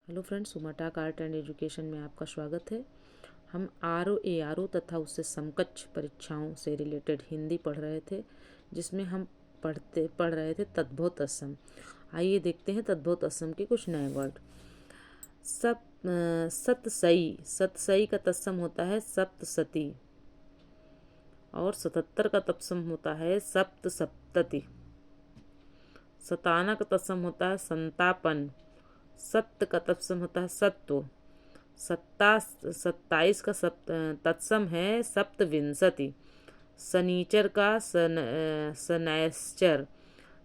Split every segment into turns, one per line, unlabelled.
Hello friends, सुमाटाक art and education में आपका स्वागत है। हम R O A R O तथा उससे समकक्ष परीक्षाओं से रिलेटेड हिंदी पढ़ रहे थे, जिसमें हम पढ़ रहे थे तद्भव तत्सम। आइए देखते हैं तद्भव तत्सम के कुछ नए वर्ड। सतसई, सतसई का तत्सम होता है सप्तसती, और 77 का तत्सम होता है सप्त सप्तति। सताना का तत्सम होता है संतापन। सत्त का तत्सम होता है सत्व। 27 का तत्सम है सप्तविंशति। शनीचर का शनैश्चर।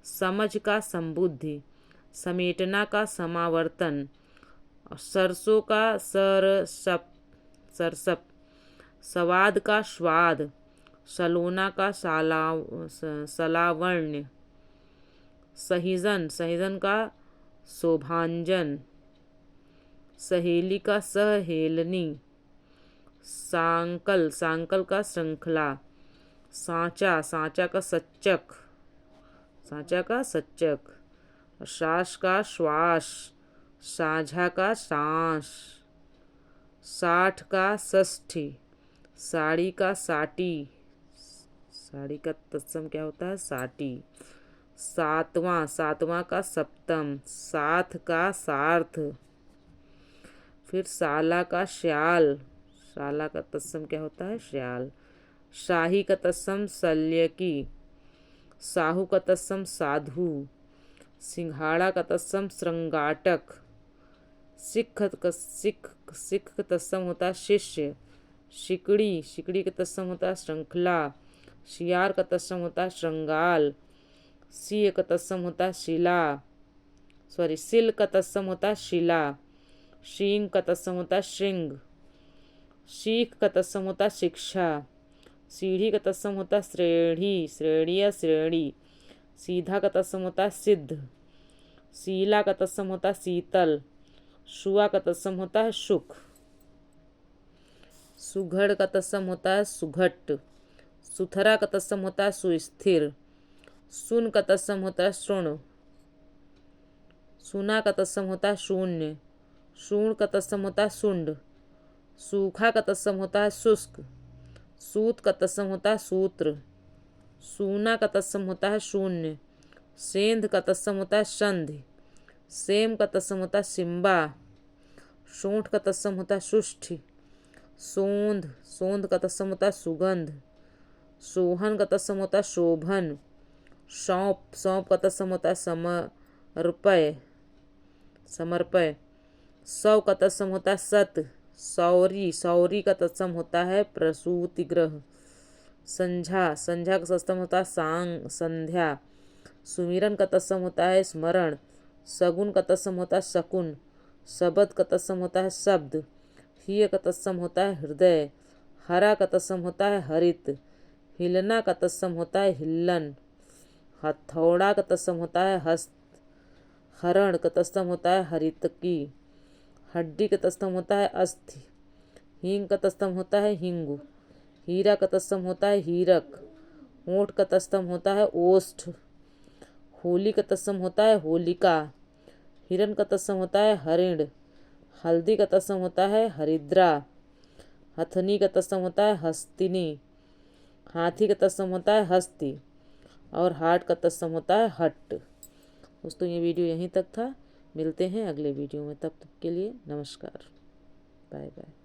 समझ का संबुद्धि। समेटना का समावर्तन। सरसों का सरसप सरसप। स्वाद का स्वाद। सलोना का सलावण्य। सहिजन, सहिजन का शोभांजन। सहेली का सहेलनी। सांकल, सांकल का श्रृंखला। सांचा, सांचा का सच्चक, सांचा का सच्चक। श्वास का श्वास। साझा का सांस। 60 का षष्ठी। साड़ी का साटी, साड़ी का तत्सम क्या होता है साटी। सातवां, सातवां का सप्तम। साथ का सार्थ। फिर साला का श्याल, साला का तत्सम क्या होता है श्याल। शाही का तत्सम शल्यकी। साहू का तत्सम साधु। सिंघाड़ा का तत्सम श्रृंगाटक। सिख का तत्सम होता है शिष्य। शिकड़ी, शिकड़ी का तत्सम होता है श्रृंखला। शियार का तत्सम होता है श्रृंगाल। सीय का तत्सम होता है सिल का तत्सम होता है शिला। शींग का तत्सम होता है श्रृंग। शीख का तत्सम होता है शिक्षा। सीढ़ी का तत्सम होता है श्रेणी, श्रेणी या श्रेणी। सीधा का तत्सम होता है सिद्ध। सीला का तत्सम होता है शीतल। शुआ का तत्सम होता है सुख। सुघड़ का तत्सम होता है सुघट। सुथरा का तत्सम होता है सुस्थिर। सुन का तत्सम होता है सुण। सुना का तत्सम होता है शून्य। शूण का तत्सम होता है शुंड। सूखा का तत्सम होता है शुष्क। सूत का तत्सम होता है सूत्र। सूना का तत्सम होता है शून्य। सेंध का तत्सम होता है संधि। सेम का तत्सम होता है सिम्बा। सोंठ का तत्सम होता है सुष्ठि। सोंध, सोंध का तत्सम होता है सुगंध। सोहन का तत्सम होता है शोभन। सौंप, सौंप का तत्सम होता है समर्पय, समर्पय। सौ का तत्सम होता है सत। सौरी, सौरी का तत्सम होता है प्रसूति गृह। संझा, संझा का तत्सम होता है सांग, संध्या। सुमिरन का तत्सम होता है स्मरण। सगुन का तत्सम होता है शकुन। शबद का तत्सम होता है शब्द। हिय का तत्सम होता है हृदय। हरा का तत्सम होता है हरित। हिलना का तत्सम होता है हिल्लन। हथौड़ा का तत्सम होता है हस्त। हरण का तत्सम होता है हरितकी। हड्डी का तत्सम होता है अस्थि। हींग का तत्सम होता है हिंगु। हीरा का तत्सम होता है हीरक। होंठ का तत्सम होता है ओष्ठ। होली का तत्सम होता है होलिका। हिरण का तत्सम होता है हरिण। हल्दी का तत्सम होता है हरिद्रा। हथनी का तत्सम होता है हस्तिनी। हाथी का तत्सम होता है हस्ती। और हाट का तत्सम होता है हट्ट। दोस्तों, ये वीडियो यहीं तक था। मिलते हैं अगले वीडियो में, तब तक के लिए नमस्कार, बाय बाय।